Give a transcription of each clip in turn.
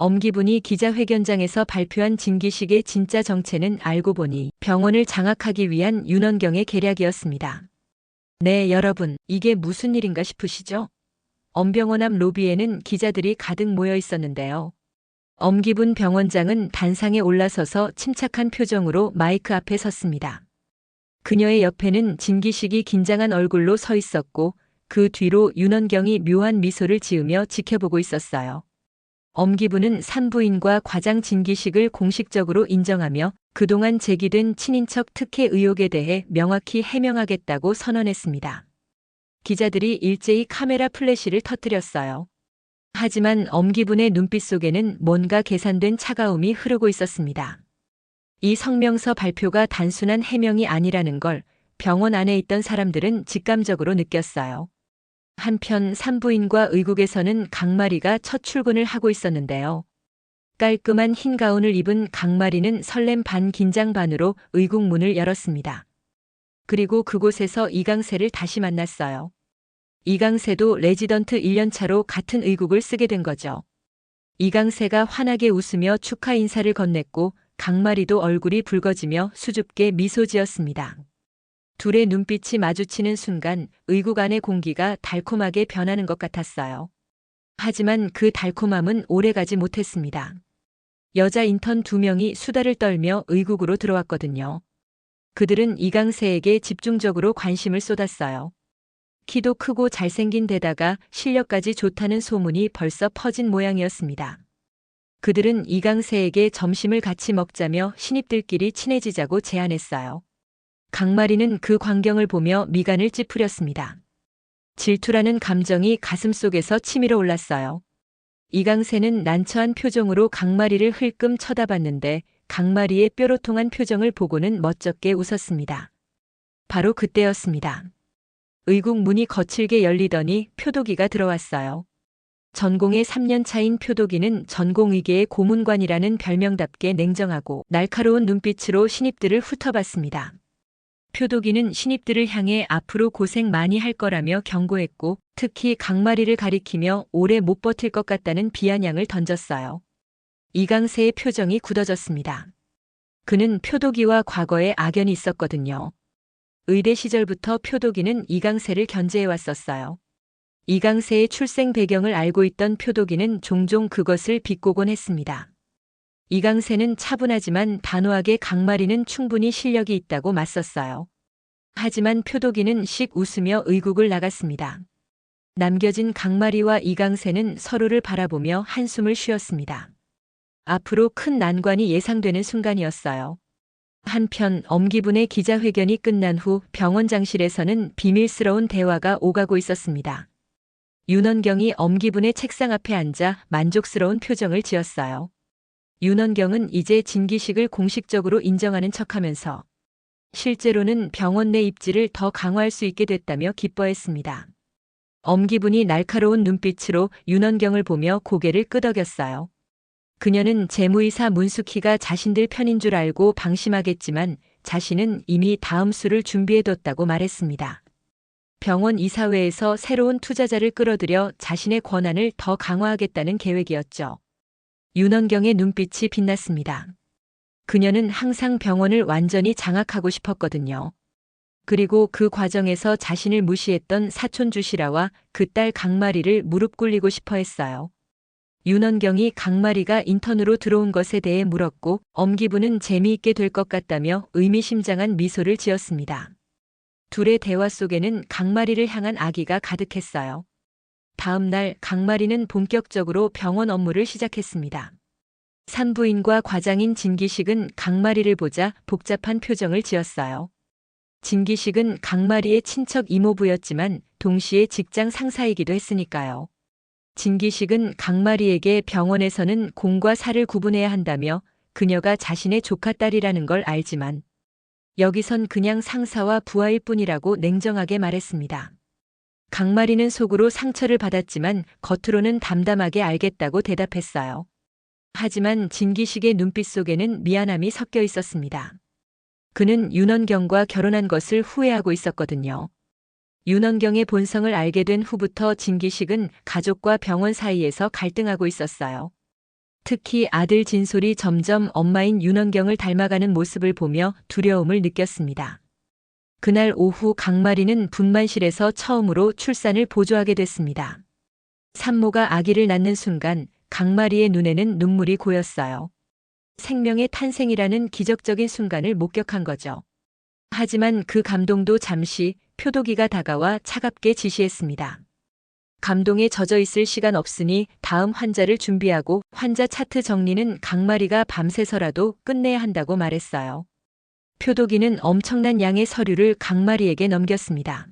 엄기분이 기자회견장에서 발표한 진기식의 진짜 정체는 알고 보니 병원을 장악하기 위한 윤원경의 계략이었습니다. 네, 여러분, 이게 무슨 일인가 싶으시죠? 엄병원 앞 로비에는 기자들이 가득 모여 있었는데요. 엄기분 병원장은 단상에 올라서서 침착한 표정으로 마이크 앞에 섰습니다. 그녀의 옆에는 진기식이 긴장한 얼굴로 서 있었고 그 뒤로 윤원경이 묘한 미소를 지으며 지켜보고 있었어요. 엄기분은 산부인과 과장 진기식을 공식적으로 인정하며 그동안 제기된 친인척 특혜 의혹에 대해 명확히 해명하겠다고 선언했습니다. 기자들이 일제히 카메라 플래시를 터뜨렸어요. 하지만 엄기분의 눈빛 속에는 뭔가 계산된 차가움이 흐르고 있었습니다. 이 성명서 발표가 단순한 해명이 아니라는 걸 병원 안에 있던 사람들은 직감적으로 느꼈어요. 한편 산부인과 의국에서는 강마리가 첫 출근을 하고 있었는데요. 깔끔한 흰 가운을 입은 강마리는 설렘 반 긴장 반으로 의국 문을 열었습니다. 그리고 그곳에서 이강세를 다시 만났어요. 이강세도 레지던트 1년차로 같은 의국을 쓰게 된 거죠. 이강세가 환하게 웃으며 축하 인사를 건넸고 강마리도 얼굴이 붉어지며 수줍게 미소 지었습니다. 둘의 눈빛이 마주치는 순간 의국 안의 공기가 달콤하게 변하는 것 같았어요. 하지만 그 달콤함은 오래가지 못했습니다. 여자 인턴 2명이 수다를 떨며 의국으로 들어왔거든요. 그들은 이강세에게 집중적으로 관심을 쏟았어요. 키도 크고 잘생긴 데다가 실력까지 좋다는 소문이 벌써 퍼진 모양이었습니다. 그들은 이강세에게 점심을 같이 먹자며 신입들끼리 친해지자고 제안했어요. 강마리는 그 광경을 보며 미간을 찌푸렸습니다. 질투라는 감정이 가슴속에서 치밀어 올랐어요. 이강세는 난처한 표정으로 강마리를 흘끔 쳐다봤는데 강마리의 뾰로통한 표정을 보고는 멋쩍게 웃었습니다. 바로 그때였습니다. 의국 문이 거칠게 열리더니 표도기가 들어왔어요. 전공의 3년 차인 표도기는 전공의계의 고문관이라는 별명답게 냉정하고 날카로운 눈빛으로 신입들을 훑어봤습니다. 표도기는 신입들을 향해 앞으로 고생 많이 할 거라며 경고했고 특히 강마리를 가리키며 오래 못 버틸 것 같다는 비아냥을 던졌어요. 이강세의 표정이 굳어졌습니다. 그는 표도기와 과거에 악연이 있었거든요. 의대 시절부터 표도기는 이강세를 견제해왔었어요. 이강세의 출생 배경을 알고 있던 표도기는 종종 그것을 비꼬곤 했습니다. 이강세는 차분하지만 단호하게 강마리는 충분히 실력이 있다고 맞섰어요. 하지만 표도기는 씩 웃으며 의국을 나갔습니다. 남겨진 강마리와 이강세는 서로를 바라보며 한숨을 쉬었습니다. 앞으로 큰 난관이 예상되는 순간이었어요. 한편 엄기분의 기자회견이 끝난 후 병원장실에서는 비밀스러운 대화가 오가고 있었습니다. 윤원경이 엄기분의 책상 앞에 앉아 만족스러운 표정을 지었어요. 윤원경은 이제 진기식을 공식적으로 인정하는 척하면서 실제로는 병원 내 입지를 더 강화할 수 있게 됐다며 기뻐했습니다. 엄기분이 날카로운 눈빛으로 윤원경을 보며 고개를 끄덕였어요. 그녀는 재무이사 문숙희가 자신들 편인 줄 알고 방심하겠지만 자신은 이미 다음 수를 준비해뒀다고 말했습니다. 병원 이사회에서 새로운 투자자를 끌어들여 자신의 권한을 더 강화하겠다는 계획이었죠. 윤원경의 눈빛이 빛났습니다. 그녀는 항상 병원을 완전히 장악하고 싶었거든요. 그리고 그 과정에서 자신을 무시했던 사촌 주시라와 그 딸 강마리를 무릎 꿇리고 싶어 했어요. 윤원경이 강마리가 인턴으로 들어온 것에 대해 물었고 엄기분은 재미있게 될 것 같다며 의미심장한 미소를 지었습니다. 둘의 대화 속에는 강마리를 향한 악의가 가득했어요. 다음 날 강마리는 본격적으로 병원 업무를 시작했습니다. 산부인과 과장인 진기식은 강마리를 보자 복잡한 표정을 지었어요. 진기식은 강마리의 친척 이모부였지만 동시에 직장 상사이기도 했으니까요. 진기식은 강마리에게 병원에서는 공과 사를 구분해야 한다며 그녀가 자신의 조카 딸이라는 걸 알지만 여기선 그냥 상사와 부하일 뿐이라고 냉정하게 말했습니다. 강마리는 속으로 상처를 받았지만 겉으로는 담담하게 알겠다고 대답했어요. 하지만 진기식의 눈빛 속에는 미안함이 섞여 있었습니다. 그는 윤원경과 결혼한 것을 후회하고 있었거든요. 윤원경의 본성을 알게 된 후부터 진기식은 가족과 병원 사이에서 갈등하고 있었어요. 특히 아들 진솔이 점점 엄마인 윤원경을 닮아가는 모습을 보며 두려움을 느꼈습니다. 그날 오후 강마리는 분만실에서 처음으로 출산을 보조하게 됐습니다. 산모가 아기를 낳는 순간 강마리의 눈에는 눈물이 고였어요. 생명의 탄생이라는 기적적인 순간을 목격한 거죠. 하지만 그 감동도 잠시 표도기가 다가와 차갑게 지시했습니다. 감동에 젖어 있을 시간 없으니 다음 환자를 준비하고 환자 차트 정리는 강마리가 밤새서라도 끝내야 한다고 말했어요. 표도기는 엄청난 양의 서류를 강마리에게 넘겼습니다.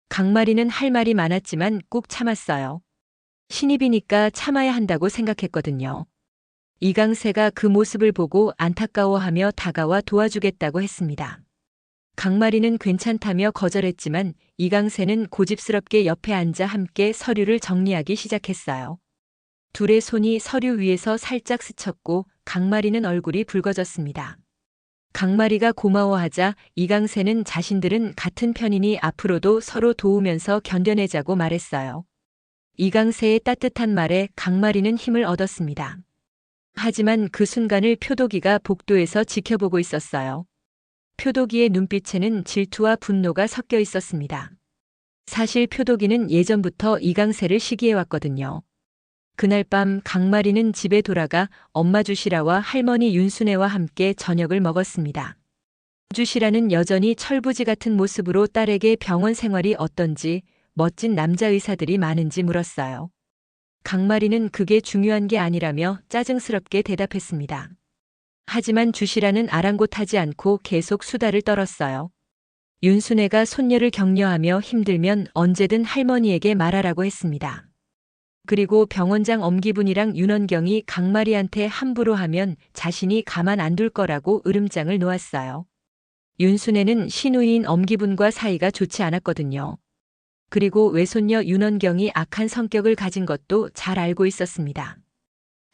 강마리는 할 말이 많았지만 꾹 참았어요. 신입이니까 참아야 한다고 생각했거든요. 이강세가 그 모습을 보고 안타까워하며 다가와 도와주겠다고 했습니다. 강마리는 괜찮다며 거절했지만 이강세는 고집스럽게 옆에 앉아 함께 서류를 정리하기 시작했어요. 둘의 손이 서류 위에서 살짝 스쳤고 강마리는 얼굴이 붉어졌습니다. 강마리가 고마워하자 이강세는 자신들은 같은 편이니 앞으로도 서로 도우면서 견뎌내자고 말했어요. 이강세의 따뜻한 말에 강마리는 힘을 얻었습니다. 하지만 그 순간을 표도기가 복도에서 지켜보고 있었어요. 표도기의 눈빛에는 질투와 분노가 섞여 있었습니다. 사실 표도기는 예전부터 이강세를 시기해왔거든요. 그날 밤 강마리는 집에 돌아가 엄마 주시라와 할머니 윤순애와 함께 저녁을 먹었습니다. 주시라는 여전히 철부지 같은 모습으로 딸에게 병원 생활이 어떤지, 멋진 남자 의사들이 많은지 물었어요. 강마리는 그게 중요한 게 아니라며 짜증스럽게 대답했습니다. 하지만 주시라는 아랑곳하지 않고 계속 수다를 떨었어요. 윤순애가 손녀를 격려하며 힘들면 언제든 할머니에게 말하라고 했습니다. 그리고 병원장 엄기분이랑 윤원경이 강마리한테 함부로 하면 자신이 가만 안 둘 거라고 으름장을 놓았어요. 윤순애는 시누이인 엄기분과 사이가 좋지 않았거든요. 그리고 외손녀 윤원경이 악한 성격을 가진 것도 잘 알고 있었습니다.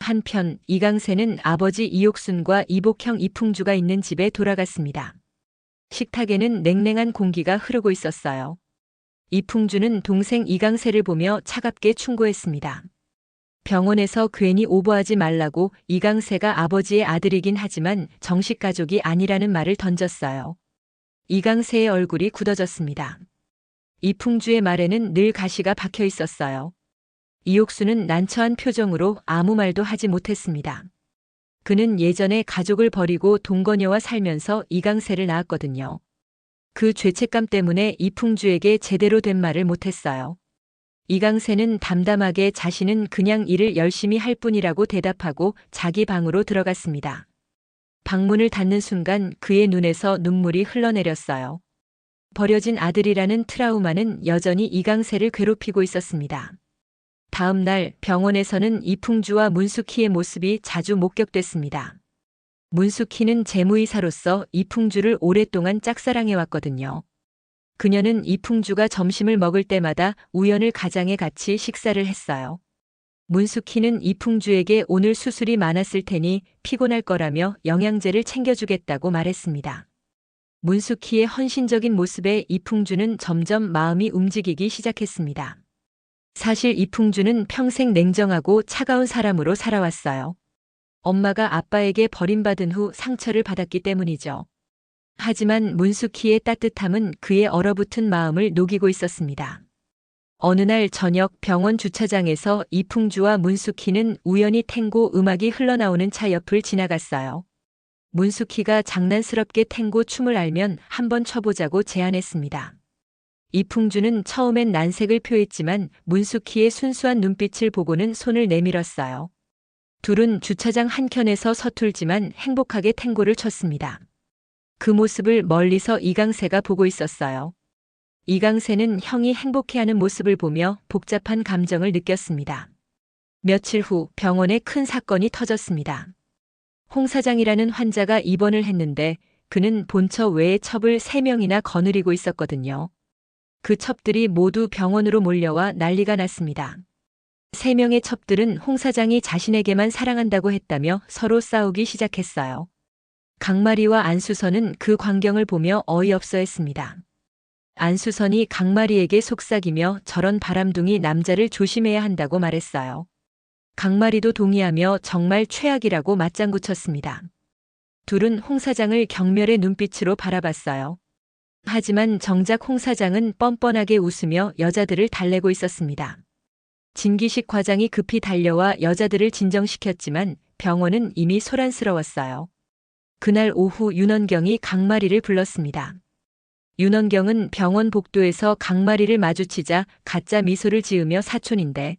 한편 이강세는 아버지 이옥순과 이복형 이풍주가 있는 집에 돌아갔습니다. 식탁에는 냉랭한 공기가 흐르고 있었어요. 이풍주는 동생 이강세를 보며 차갑게 충고했습니다. 병원에서 괜히 오버하지 말라고. 이강세가 아버지의 아들이긴 하지만 정식 가족이 아니라는 말을 던졌어요. 이강세의 얼굴이 굳어졌습니다. 이풍주의 말에는 늘 가시가 박혀 있었어요. 이옥수는 난처한 표정으로 아무 말도 하지 못했습니다. 그는 예전에 가족을 버리고 동거녀와 살면서 이강세를 낳았거든요. 그 죄책감 때문에 이풍주에게 제대로 된 말을 못했어요. 이강세는 담담하게 자신은 그냥 일을 열심히 할 뿐이라고 대답하고 자기 방으로 들어갔습니다. 방문을 닫는 순간 그의 눈에서 눈물이 흘러내렸어요. 버려진 아들이라는 트라우마는 여전히 이강세를 괴롭히고 있었습니다. 다음 날 병원에서는 이풍주와 문숙희의 모습이 자주 목격됐습니다. 문숙희는 재무의사로서 이풍주를 오랫동안 짝사랑해왔거든요. 그녀는 이풍주가 점심을 먹을 때마다 우연을 가장에 같이 식사를 했어요. 문숙희는 이풍주에게 오늘 수술이 많았을 테니 피곤할 거라며 영양제를 챙겨주겠다고 말했습니다. 문숙희의 헌신적인 모습에 이풍주는 점점 마음이 움직이기 시작했습니다. 사실 이풍주는 평생 냉정하고 차가운 사람으로 살아왔어요. 엄마가 아빠에게 버림받은 후 상처를 받았기 때문이죠. 하지만 문숙희의 따뜻함은 그의 얼어붙은 마음을 녹이고 있었습니다. 어느 날 저녁 병원 주차장에서 이풍주와 문숙희는 우연히 탱고 음악이 흘러나오는 차 옆을 지나갔어요. 문숙희가 장난스럽게 탱고 춤을 알면 한번 춰보자고 제안했습니다. 이풍주는 처음엔 난색을 표했지만 문숙희의 순수한 눈빛을 보고는 손을 내밀었어요. 둘은 주차장 한켠에서 서툴지만 행복하게 탱고를 췄습니다. 그 모습을 멀리서 이강세가 보고 있었어요. 이강세는 형이 행복해하는 모습을 보며 복잡한 감정을 느꼈습니다. 며칠 후 병원에 큰 사건이 터졌습니다. 홍 사장이라는 환자가 입원을 했는데 그는 본처 외에 첩을 3명이나 거느리고 있었거든요. 그 첩들이 모두 병원으로 몰려와 난리가 났습니다. 3명의 첩들은 홍 사장이 자신에게만 사랑한다고 했다며 서로 싸우기 시작했어요. 강마리와 안수선은 그 광경을 보며 어이없어 했습니다. 안수선이 강마리에게 속삭이며 저런 바람둥이 남자를 조심해야 한다고 말했어요. 강마리도 동의하며 정말 최악이라고 맞장구 쳤습니다. 둘은 홍 사장을 경멸의 눈빛으로 바라봤어요. 하지만 정작 홍 사장은 뻔뻔하게 웃으며 여자들을 달래고 있었습니다. 진기식 과장이 급히 달려와 여자들을 진정시켰지만 병원은 이미 소란스러웠어요. 그날 오후 윤원경이 강마리를 불렀습니다. 윤원경은 병원 복도에서 강마리를 마주치자 가짜 미소를 지으며 사촌인데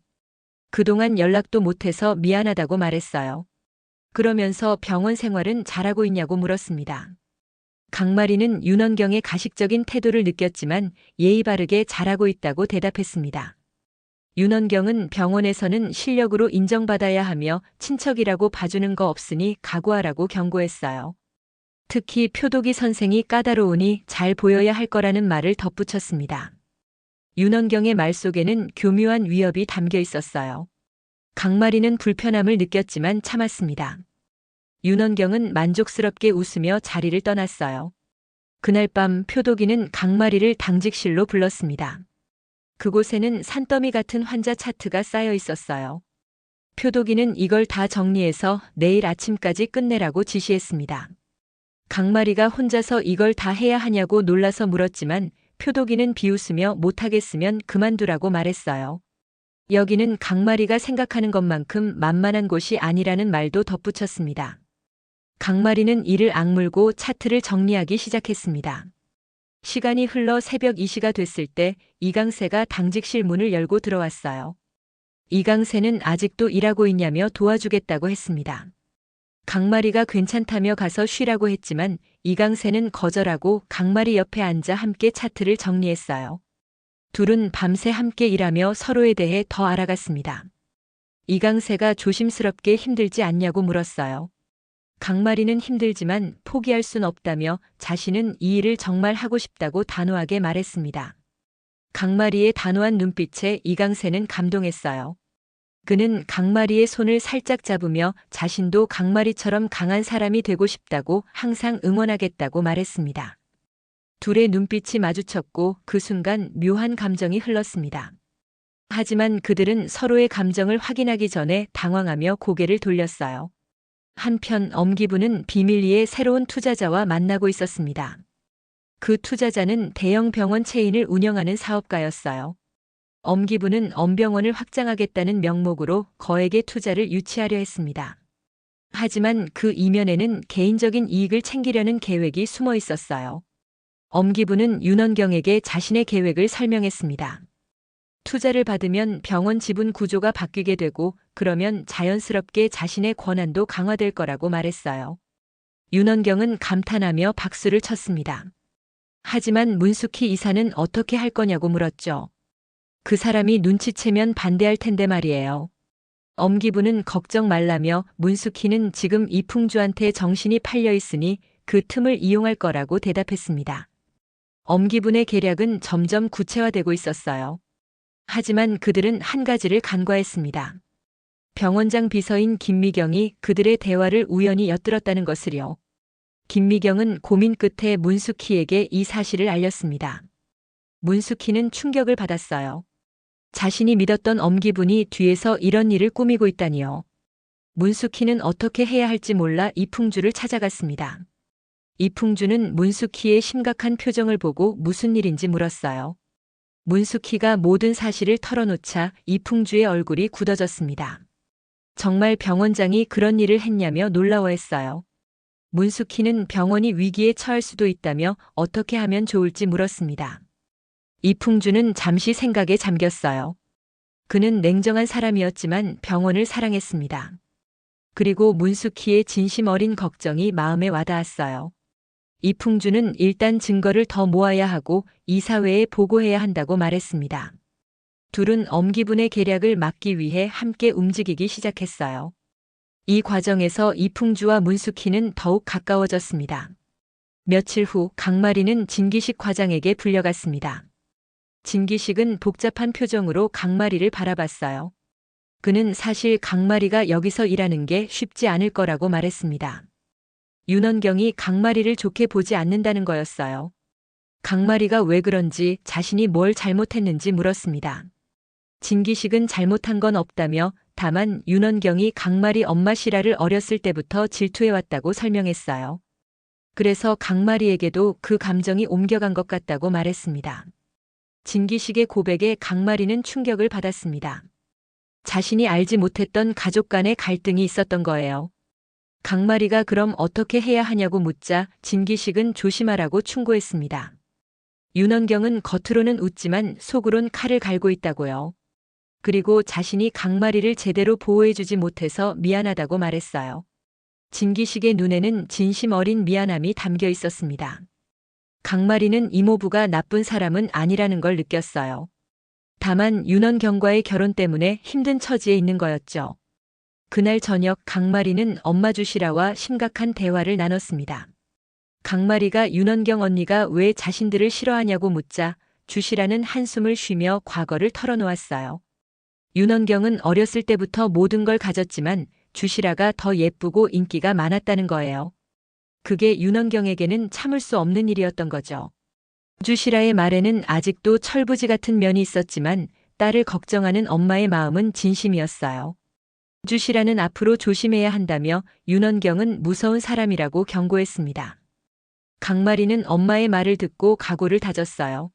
그동안 연락도 못해서 미안하다고 말했어요. 그러면서 병원 생활은 잘하고 있냐고 물었습니다. 강마리는 윤원경의 가식적인 태도를 느꼈지만 예의 바르게 잘하고 있다고 대답했습니다. 윤원경은 병원에서는 실력으로 인정받아야 하며 친척이라고 봐주는 거 없으니 각오하라고 경고했어요. 특히 표독이 선생이 까다로우니 잘 보여야 할 거라는 말을 덧붙였습니다. 윤원경의 말 속에는 교묘한 위협이 담겨 있었어요. 강마리는 불편함을 느꼈지만 참았습니다. 윤원경은 만족스럽게 웃으며 자리를 떠났어요. 그날 밤 표독이는 강마리를 당직실로 불렀습니다. 그곳에는 산더미 같은 환자 차트가 쌓여 있었어요. 표독이는 이걸 다 정리해서 내일 아침까지 끝내라고 지시했습니다. 강마리가 혼자서 이걸 다 해야 하냐고 놀라서 물었지만 표독이는 비웃으며 못하겠으면 그만두라고 말했어요. 여기는 강마리가 생각하는 것만큼 만만한 곳이 아니라는 말도 덧붙였습니다. 강마리는 이를 악물고 차트를 정리하기 시작했습니다. 시간이 흘러 새벽 2시가 됐을 때 이강세가 당직실 문을 열고 들어왔어요. 이강세는 아직도 일하고 있냐며 도와주겠다고 했습니다. 강마리가 괜찮다며 가서 쉬라고 했지만 이강세는 거절하고 강마리 옆에 앉아 함께 차트를 정리했어요. 둘은 밤새 함께 일하며 서로에 대해 더 알아갔습니다. 이강세가 조심스럽게 힘들지 않냐고 물었어요. 강마리는 힘들지만 포기할 순 없다며 자신은 이 일을 정말 하고 싶다고 단호하게 말했습니다. 강마리의 단호한 눈빛에 이강세는 감동했어요. 그는 강마리의 손을 살짝 잡으며 자신도 강마리처럼 강한 사람이 되고 싶다고 항상 응원하겠다고 말했습니다. 둘의 눈빛이 마주쳤고 그 순간 묘한 감정이 흘렀습니다. 하지만 그들은 서로의 감정을 확인하기 전에 당황하며 고개를 돌렸어요. 한편 엄기부는 비밀리에 새로운 투자자와 만나고 있었습니다. 그 투자자는 대형 병원 체인을 운영하는 사업가였어요. 엄기부는 엄병원을 확장하겠다는 명목으로 거액의 투자를 유치하려 했습니다. 하지만 그 이면에는 개인적인 이익을 챙기려는 계획이 숨어 있었어요. 엄기부는 윤원경에게 자신의 계획을 설명했습니다. 투자를 받으면 병원 지분 구조가 바뀌게 되고 그러면 자연스럽게 자신의 권한도 강화될 거라고 말했어요. 윤원경은 감탄하며 박수를 쳤습니다. 하지만 문숙희 이사는 어떻게 할 거냐고 물었죠. 그 사람이 눈치채면 반대할 텐데 말이에요. 엄기부는 걱정 말라며 문숙희는 지금 이풍주한테 정신이 팔려 있으니 그 틈을 이용할 거라고 대답했습니다. 엄기분의 계략은 점점 구체화되고 있었어요. 하지만 그들은 한 가지를 간과했습니다. 병원장 비서인 김미경이 그들의 대화를 우연히 엿들었다는 것을요. 김미경은 고민 끝에 문숙희에게 이 사실을 알렸습니다. 문숙희는 충격을 받았어요. 자신이 믿었던 엄기분이 뒤에서 이런 일을 꾸미고 있다니요. 문숙희는 어떻게 해야 할지 몰라 이풍주를 찾아갔습니다. 이풍주는 문숙희의 심각한 표정을 보고 무슨 일인지 물었어요. 문숙희가 모든 사실을 털어놓자 이풍주의 얼굴이 굳어졌습니다. 정말 병원장이 그런 일을 했냐며 놀라워했어요. 문숙희는 병원이 위기에 처할 수도 있다며 어떻게 하면 좋을지 물었습니다. 이풍주는 잠시 생각에 잠겼어요. 그는 냉정한 사람이었지만 병원을 사랑했습니다. 그리고 문숙희의 진심 어린 걱정이 마음에 와닿았어요. 이풍주는 일단 증거를 더 모아야 하고 이사회에 보고해야 한다고 말했습니다. 둘은 엄기분의 계략을 막기 위해 함께 움직이기 시작했어요. 이 과정에서 이풍주와 문숙희는 더욱 가까워졌습니다. 며칠 후 강마리는 진기식 과장에게 불려갔습니다. 진기식은 복잡한 표정으로 강마리를 바라봤어요. 그는 사실 강마리가 여기서 일하는 게 쉽지 않을 거라고 말했습니다. 윤원경이 강마리를 좋게 보지 않는다는 거였어요. 강마리가 왜 그런지 자신이 뭘 잘못했는지 물었습니다. 진기식은 잘못한 건 없다며 다만 윤원경이 강마리 엄마 시라를 어렸을 때부터 질투해왔다고 설명했어요. 그래서 강마리에게도 그 감정이 옮겨간 것 같다고 말했습니다. 진기식의 고백에 강마리는 충격을 받았습니다. 자신이 알지 못했던 가족 간의 갈등이 있었던 거예요. 강마리가 그럼 어떻게 해야 하냐고 묻자 진기식은 조심하라고 충고했습니다. 윤원경은 겉으로는 웃지만 속으론 칼을 갈고 있다고요. 그리고 자신이 강마리를 제대로 보호해주지 못해서 미안하다고 말했어요. 진기식의 눈에는 진심 어린 미안함이 담겨 있었습니다. 강마리는 이모부가 나쁜 사람은 아니라는 걸 느꼈어요. 다만 윤원경과의 결혼 때문에 힘든 처지에 있는 거였죠. 그날 저녁 강마리는 엄마 주시라와 심각한 대화를 나눴습니다. 강마리가 윤원경 언니가 왜 자신들을 싫어하냐고 묻자 주시라는 한숨을 쉬며 과거를 털어놓았어요. 윤원경은 어렸을 때부터 모든 걸 가졌지만 주시라가 더 예쁘고 인기가 많았다는 거예요. 그게 윤원경에게는 참을 수 없는 일이었던 거죠. 주시라의 말에는 아직도 철부지 같은 면이 있었지만 딸을 걱정하는 엄마의 마음은 진심이었어요. 주시라는 앞으로 조심해야 한다며 윤원경은 무서운 사람이라고 경고했습니다. 강마리는 엄마의 말을 듣고 각오를 다졌어요.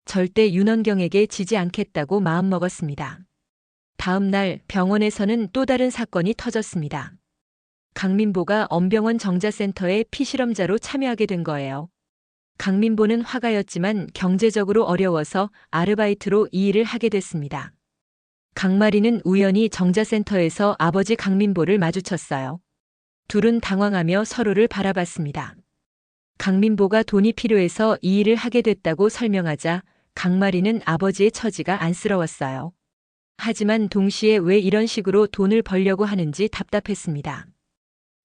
절대 윤원경에게 지지 않겠다고 마음먹었습니다. 다음 날 병원에서는 또 다른 사건이 터졌습니다. 강민보가 엄병원 정자센터에 피실험자로 참여하게 된 거예요. 강민보는 화가였지만 경제적으로 어려워서 아르바이트로 이 일을 하게 됐습니다. 강마리는 우연히 정자센터에서 아버지 강민보를 마주쳤어요. 둘은 당황하며 서로를 바라봤습니다. 강민보가 돈이 필요해서 이 일을 하게 됐다고 설명하자 강마리는 아버지의 처지가 안쓰러웠어요. 하지만 동시에 왜 이런 식으로 돈을 벌려고 하는지 답답했습니다.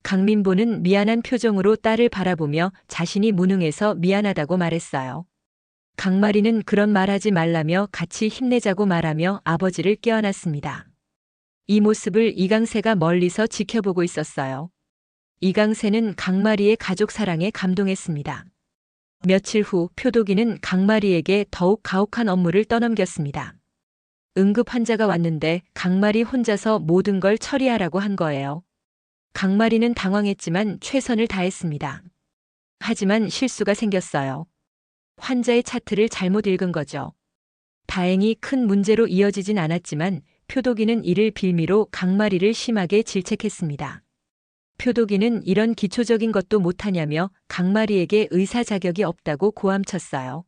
강민보는 미안한 표정으로 딸을 바라보며 자신이 무능해서 미안하다고 말했어요. 강마리는 그런 말하지 말라며 같이 힘내자고 말하며 아버지를 껴안았습니다. 이 모습을 이강세가 멀리서 지켜보고 있었어요. 이강세는 강마리의 가족 사랑에 감동했습니다. 며칠 후 표도기는 강마리에게 더욱 가혹한 업무를 떠넘겼습니다. 응급 환자가 왔는데 강마리 혼자서 모든 걸 처리하라고 한 거예요. 강마리는 당황했지만 최선을 다했습니다. 하지만 실수가 생겼어요. 환자의 차트를 잘못 읽은 거죠. 다행히 큰 문제로 이어지진 않았지만 표도기는 이를 빌미로 강마리를 심하게 질책했습니다. 표도기는 이런 기초적인 것도 못하냐며 강마리에게 의사 자격이 없다고 고함쳤어요.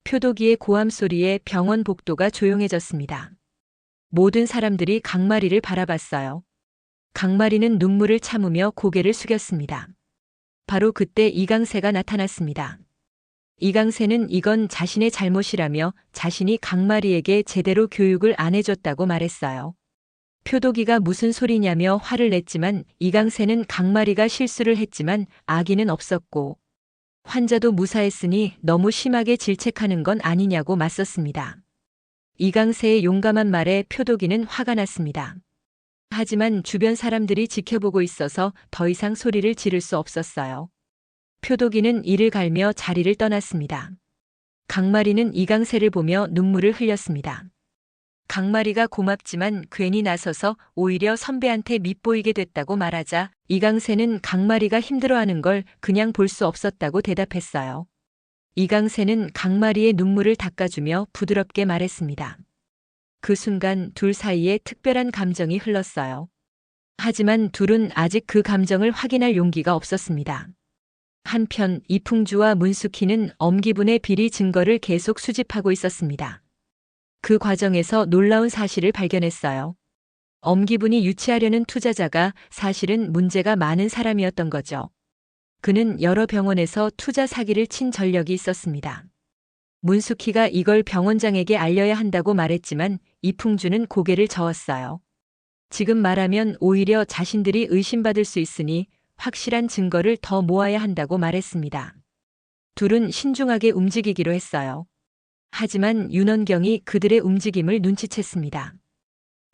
표도기의 고함 소리에 병원 복도가 조용해졌습니다. 모든 사람들이 강마리를 바라봤어요. 강마리는 눈물을 참으며 고개를 숙였습니다. 바로 그때 이강세가 나타났습니다. 이강세는 이건 자신의 잘못이라며 자신이 강마리에게 제대로 교육을 안 해줬다고 말했어요. 표도기가 무슨 소리냐며 화를 냈지만 이강세는 강마리가 실수를 했지만 악의는 없었고 환자도 무사했으니 너무 심하게 질책하는 건 아니냐고 맞섰습니다. 이강세의 용감한 말에 표도기는 화가 났습니다. 하지만 주변 사람들이 지켜보고 있어서 더 이상 소리를 지를 수 없었어요. 표도기는 이를 갈며 자리를 떠났습니다. 강마리는 이강세를 보며 눈물을 흘렸습니다. 강마리가 고맙지만 괜히 나서서 오히려 선배한테 밉보이게 됐다고 말하자 이강세는 강마리가 힘들어하는 걸 그냥 볼 수 없었다고 대답했어요. 이강세는 강마리의 눈물을 닦아주며 부드럽게 말했습니다. 그 순간 둘 사이에 특별한 감정이 흘렀어요. 하지만 둘은 아직 그 감정을 확인할 용기가 없었습니다. 한편 이풍주와 문숙희는 엄기분의 비리 증거를 계속 수집하고 있었습니다. 그 과정에서 놀라운 사실을 발견했어요. 엄기분이 유치하려는 투자자가 사실은 문제가 많은 사람이었던 거죠. 그는 여러 병원에서 투자 사기를 친 전력이 있었습니다. 문숙희가 이걸 병원장에게 알려야 한다고 말했지만 이풍주는 고개를 저었어요. 지금 말하면 오히려 자신들이 의심받을 수 있으니 확실한 증거를 더 모아야 한다고 말했습니다. 둘은 신중하게 움직이기로 했어요. 하지만 윤원경이 그들의 움직임을 눈치챘습니다.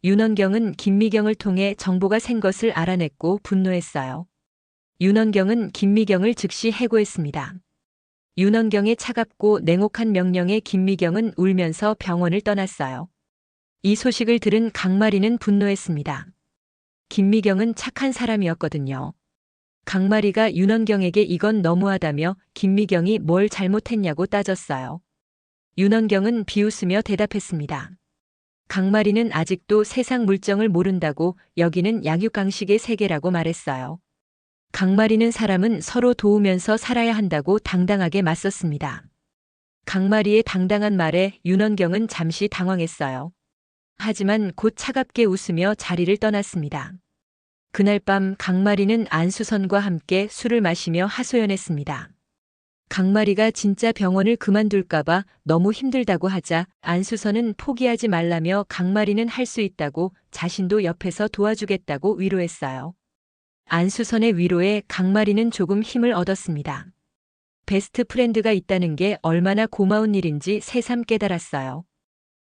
윤원경은 김미경을 통해 정보가 샌 것을 알아냈고 분노했어요. 윤원경은 김미경을 즉시 해고했습니다. 윤원경의 차갑고 냉혹한 명령에 김미경은 울면서 병원을 떠났어요. 이 소식을 들은 강마리는 분노했습니다. 김미경은 착한 사람이었거든요. 강마리가 윤원경에게 이건 너무하다며 김미경이 뭘 잘못했냐고 따졌어요. 윤원경은 비웃으며 대답했습니다. 강마리는 아직도 세상 물정을 모른다고 여기는 약육강식의 세계라고 말했어요. 강마리는 사람은 서로 도우면서 살아야 한다고 당당하게 맞섰습니다. 강마리의 당당한 말에 윤원경은 잠시 당황했어요. 하지만 곧 차갑게 웃으며 자리를 떠났습니다. 그날 밤 강마리는 안수선과 함께 술을 마시며 하소연했습니다. 강마리가 진짜 병원을 그만둘까봐 너무 힘들다고 하자 안수선은 포기하지 말라며 강마리는 할 수 있다고 자신도 옆에서 도와주겠다고 위로했어요. 안수선의 위로에 강마리는 조금 힘을 얻었습니다. 베스트 프렌드가 있다는 게 얼마나 고마운 일인지 새삼 깨달았어요.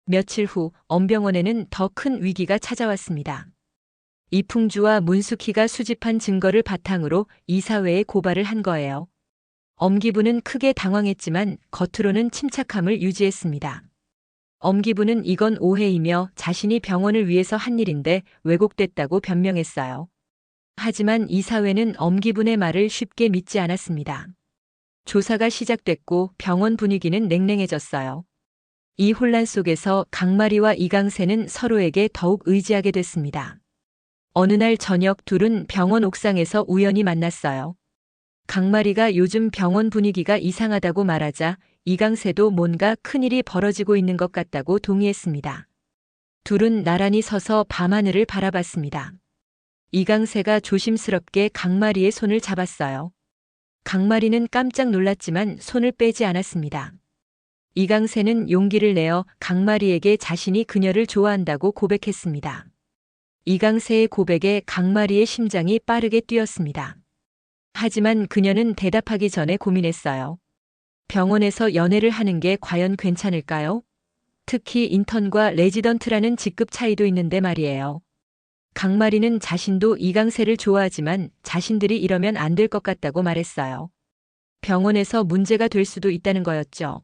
며칠 후 엄병원에는 더 큰 위기가 찾아왔습니다. 이풍주와 문숙희가 수집한 증거를 바탕으로 이사회에 고발을 한 거예요. 엄기부는 크게 당황했지만 겉으로는 침착함을 유지했습니다. 엄기부는 이건 오해이며 자신이 병원을 위해서 한 일인데 왜곡됐다고 변명했어요. 하지만 이사회는 엄기분의 말을 쉽게 믿지 않았습니다. 조사가 시작됐고 병원 분위기는 냉랭해졌어요. 이 혼란 속에서 강마리와 이강세는 서로에게 더욱 의지하게 됐습니다. 어느 날 저녁 둘은 병원 옥상에서 우연히 만났어요. 강마리가 요즘 병원 분위기가 이상하다고 말하자 이강세도 뭔가 큰일이 벌어지고 있는 것 같다고 동의했습니다. 둘은 나란히 서서 밤하늘을 바라봤습니다. 이강세가 조심스럽게 강마리의 손을 잡았어요. 강마리는 깜짝 놀랐지만 손을 빼지 않았습니다. 이강세는 용기를 내어 강마리에게 자신이 그녀를 좋아한다고 고백했습니다. 이강세의 고백에 강마리의 심장이 빠르게 뛰었습니다. 하지만 그녀는 대답하기 전에 고민했어요. 병원에서 연애를 하는 게 과연 괜찮을까요? 특히 인턴과 레지던트라는 직급 차이도 있는데 말이에요. 강마리는 자신도 이강세를 좋아하지만 자신들이 이러면 안 될 것 같다고 말했어요. 병원에서 문제가 될 수도 있다는 거였죠.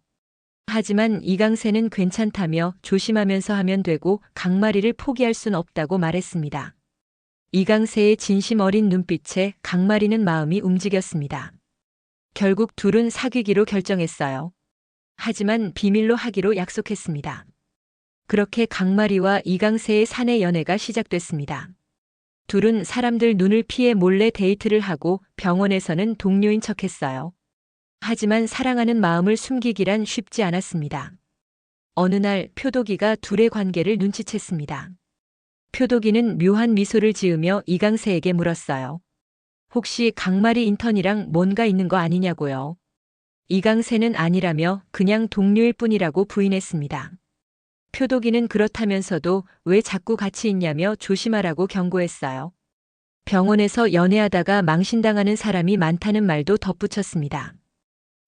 하지만 이강세는 괜찮다며 조심하면서 하면 되고 강마리를 포기할 순 없다고 말했습니다. 이강세의 진심 어린 눈빛에 강마리는 마음이 움직였습니다. 결국 둘은 사귀기로 결정했어요. 하지만 비밀로 하기로 약속했습니다. 그렇게 강마리와 이강세의 사내 연애가 시작됐습니다. 둘은 사람들 눈을 피해 몰래 데이트를 하고 병원에서는 동료인 척했어요. 하지만 사랑하는 마음을 숨기기란 쉽지 않았습니다. 어느 날 표도기가 둘의 관계를 눈치챘습니다. 표도기는 묘한 미소를 지으며 이강세에게 물었어요. 혹시 강마리 인턴이랑 뭔가 있는 거 아니냐고요. 이강세는 아니라며 그냥 동료일 뿐이라고 부인했습니다. 표도기는 그렇다면서도 왜 자꾸 같이 있냐며 조심하라고 경고했어요. 병원에서 연애하다가 망신당하는 사람이 많다는 말도 덧붙였습니다.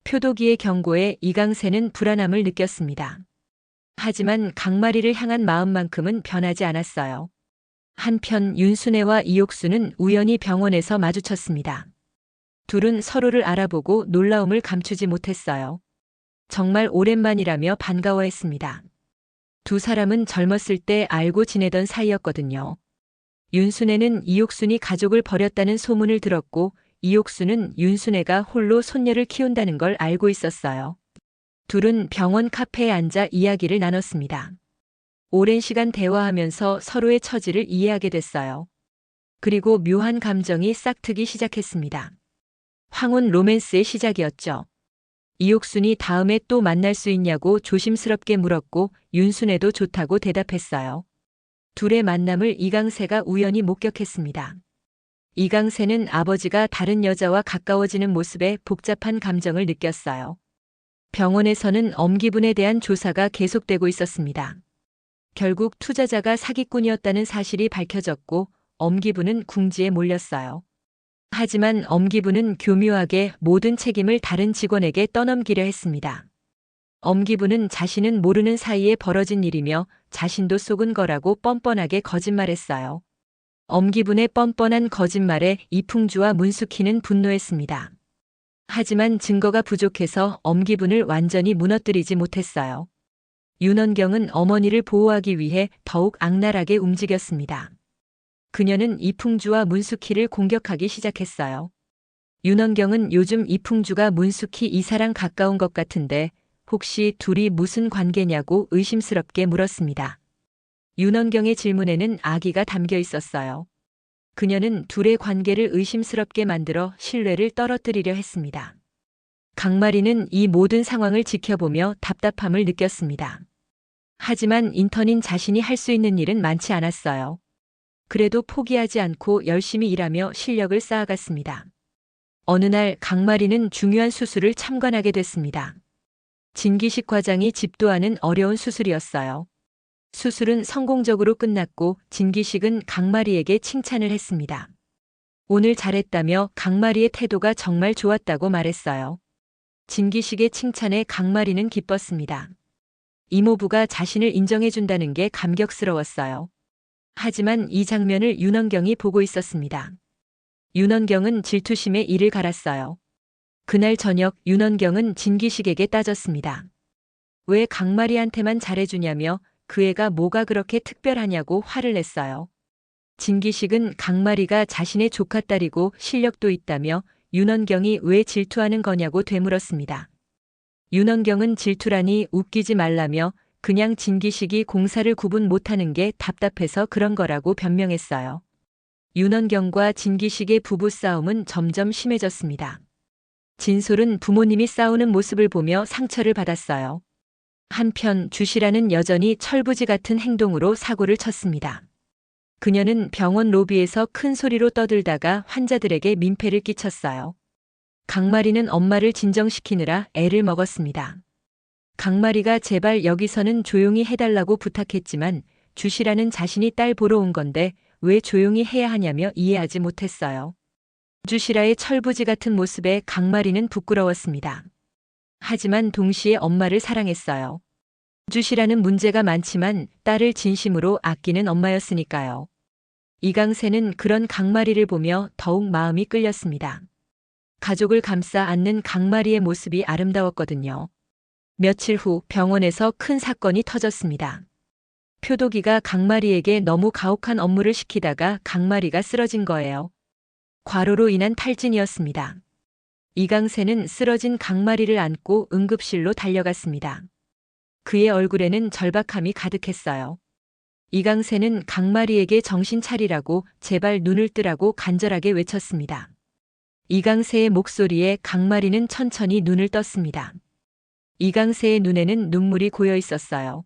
표도기의 경고에 이강세는 불안함을 느꼈습니다. 하지만 강마리를 향한 마음만큼은 변하지 않았어요. 한편 윤순애와 이옥수는 우연히 병원에서 마주쳤습니다. 둘은 서로를 알아보고 놀라움을 감추지 못했어요. 정말 오랜만이라며 반가워했습니다. 두 사람은 젊었을 때 알고 지내던 사이였거든요. 윤순애는 이옥순이 가족을 버렸다는 소문을 들었고 이옥수는 윤순애가 홀로 손녀를 키운다는 걸 알고 있었어요. 둘은 병원 카페에 앉아 이야기를 나눴습니다. 오랜 시간 대화하면서 서로의 처지를 이해하게 됐어요. 그리고 묘한 감정이 싹트기 시작했습니다. 황혼 로맨스의 시작이었죠. 이옥순이 다음에 또 만날 수 있냐고 조심스럽게 물었고 윤순애도 좋다고 대답했어요. 둘의 만남을 이강세가 우연히 목격했습니다. 이강세는 아버지가 다른 여자와 가까워지는 모습에 복잡한 감정을 느꼈어요. 병원에서는 엄기분에 대한 조사가 계속되고 있었습니다. 결국 투자자가 사기꾼이었다는 사실이 밝혀졌고 엄기분은 궁지에 몰렸어요. 하지만 엄기분은 교묘하게 모든 책임을 다른 직원에게 떠넘기려 했습니다. 엄기분은 자신은 모르는 사이에 벌어진 일이며 자신도 속은 거라고 뻔뻔하게 거짓말했어요. 엄기분의 뻔뻔한 거짓말에 이풍주와 문숙희는 분노했습니다. 하지만 증거가 부족해서 엄기분을 완전히 무너뜨리지 못했어요. 윤원경은 어머니를 보호하기 위해 더욱 악랄하게 움직였습니다. 그녀는 이풍주와 문숙희를 공격하기 시작했어요. 윤원경은 요즘 이풍주가 문숙희 이사랑 가까운 것 같은데 혹시 둘이 무슨 관계냐고 의심스럽게 물었습니다. 윤원경의 질문에는 악의가 담겨 있었어요. 그녀는 둘의 관계를 의심스럽게 만들어 신뢰를 떨어뜨리려 했습니다. 강마리는 이 모든 상황을 지켜보며 답답함을 느꼈습니다. 하지만 인턴인 자신이 할 수 있는 일은 많지 않았어요. 그래도 포기하지 않고 열심히 일하며 실력을 쌓아갔습니다. 어느 날 강마리는 중요한 수술을 참관하게 됐습니다. 진기식 과장이 집도하는 어려운 수술이었어요. 수술은 성공적으로 끝났고 진기식은 강마리에게 칭찬을 했습니다. 오늘 잘했다며 강마리의 태도가 정말 좋았다고 말했어요. 진기식의 칭찬에 강마리는 기뻤습니다. 이모부가 자신을 인정해준다는 게 감격스러웠어요. 하지만 이 장면을 윤원경이 보고 있었습니다. 윤원경은 질투심에 이를 갈았어요. 그날 저녁 윤원경은 진기식에게 따졌습니다. 왜 강마리한테만 잘해주냐며 그 애가 뭐가 그렇게 특별하냐고 화를 냈어요. 진기식은 강마리가 자신의 조카딸이고 실력도 있다며 윤원경이 왜 질투하는 거냐고 되물었습니다. 윤원경은 질투라니 웃기지 말라며 그냥 진기식이 공사를 구분 못하는 게 답답해서 그런 거라고 변명했어요. 윤원경과 진기식의 부부싸움은 점점 심해졌습니다. 진솔은 부모님이 싸우는 모습을 보며 상처를 받았어요. 한편 주시라는 여전히 철부지 같은 행동으로 사고를 쳤습니다. 그녀는 병원 로비에서 큰 소리로 떠들다가 환자들에게 민폐를 끼쳤어요. 강마리는 엄마를 진정시키느라 애를 먹었습니다. 강마리가 제발 여기서는 조용히 해달라고 부탁했지만 주시라는 자신이 딸 보러 온 건데 왜 조용히 해야 하냐며 이해하지 못했어요. 주시라의 철부지 같은 모습에 강마리는 부끄러웠습니다. 하지만 동시에 엄마를 사랑했어요. 주시라는 문제가 많지만 딸을 진심으로 아끼는 엄마였으니까요. 이강세는 그런 강마리를 보며 더욱 마음이 끌렸습니다. 가족을 감싸 안는 강마리의 모습이 아름다웠거든요. 며칠 후 병원에서 큰 사건이 터졌습니다. 표도기가 강마리에게 너무 가혹한 업무를 시키다가 강마리가 쓰러진 거예요. 과로로 인한 탈진이었습니다. 이강세는 쓰러진 강마리를 안고 응급실로 달려갔습니다. 그의 얼굴에는 절박함이 가득했어요. 이강세는 강마리에게 정신 차리라고 제발 눈을 뜨라고 간절하게 외쳤습니다. 이강세의 목소리에 강마리는 천천히 눈을 떴습니다. 이강세의 눈에는 눈물이 고여 있었어요.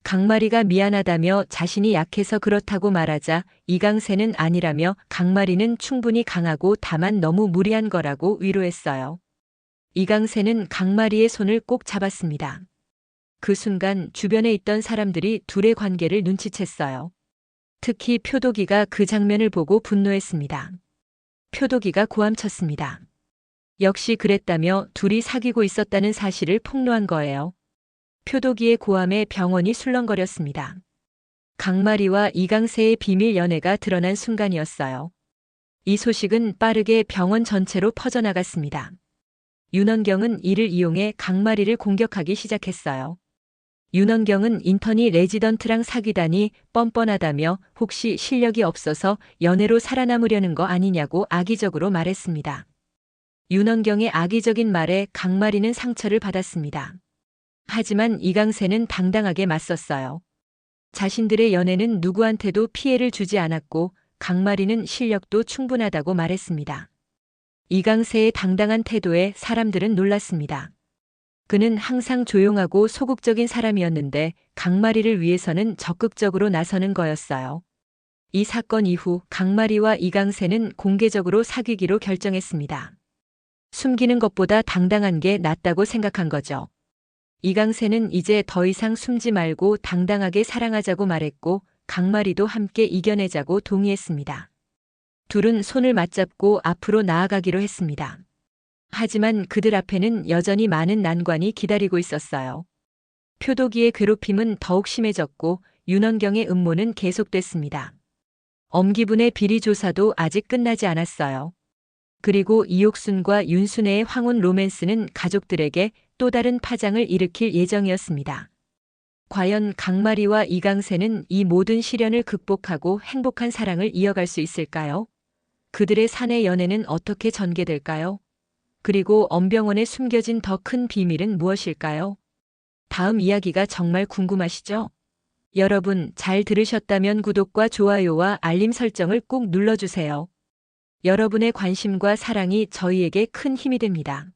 강마리가 미안하다며 자신이 약해서 그렇다고 말하자 이강세는 아니라며 강마리는 충분히 강하고 다만 너무 무리한 거라고 위로했어요. 이강세는 강마리의 손을 꼭 잡았습니다. 그 순간 주변에 있던 사람들이 둘의 관계를 눈치챘어요. 특히 표도기가 그 장면을 보고 분노했습니다. 표도기가 고함쳤습니다. 역시 그랬다며 둘이 사귀고 있었다는 사실을 폭로한 거예요. 표도기의 고함에 병원이 술렁거렸습니다. 강마리와 이강세의 비밀 연애가 드러난 순간이었어요. 이 소식은 빠르게 병원 전체로 퍼져나갔습니다. 윤원경은 이를 이용해 강마리를 공격하기 시작했어요. 윤원경은 인턴이 레지던트랑 사귀다니 뻔뻔하다며 혹시 실력이 없어서 연애로 살아남으려는 거 아니냐고 악의적으로 말했습니다. 윤원경의 악의적인 말에 강마리는 상처를 받았습니다. 하지만 이강세는 당당하게 맞섰어요. 자신들의 연애는 누구한테도 피해를 주지 않았고 강마리는 실력도 충분하다고 말했습니다. 이강세의 당당한 태도에 사람들은 놀랐습니다. 그는 항상 조용하고 소극적인 사람이었는데 강마리를 위해서는 적극적으로 나서는 거였어요. 이 사건 이후 강마리와 이강세는 공개적으로 사귀기로 결정했습니다. 숨기는 것보다 당당한 게 낫다고 생각한 거죠. 이강세는 이제 더 이상 숨지 말고 당당하게 사랑하자고 말했고 강마리도 함께 이겨내자고 동의했습니다. 둘은 손을 맞잡고 앞으로 나아가기로 했습니다. 하지만 그들 앞에는 여전히 많은 난관이 기다리고 있었어요. 표도기의 괴롭힘은 더욱 심해졌고 윤원경의 음모는 계속됐습니다. 엄기분의 비리 조사도 아직 끝나지 않았어요. 그리고 이옥순과 윤순애의 황혼 로맨스는 가족들에게 또 다른 파장을 일으킬 예정이었습니다. 과연 강마리와 이강세는 이 모든 시련을 극복하고 행복한 사랑을 이어갈 수 있을까요? 그들의 사내 연애는 어떻게 전개될까요? 그리고 엄병원에 숨겨진 더 큰 비밀은 무엇일까요? 다음 이야기가 정말 궁금하시죠? 여러분, 잘 들으셨다면 구독과 좋아요와 알림 설정을 꼭 눌러주세요. 여러분의 관심과 사랑이 저희에게 큰 힘이 됩니다.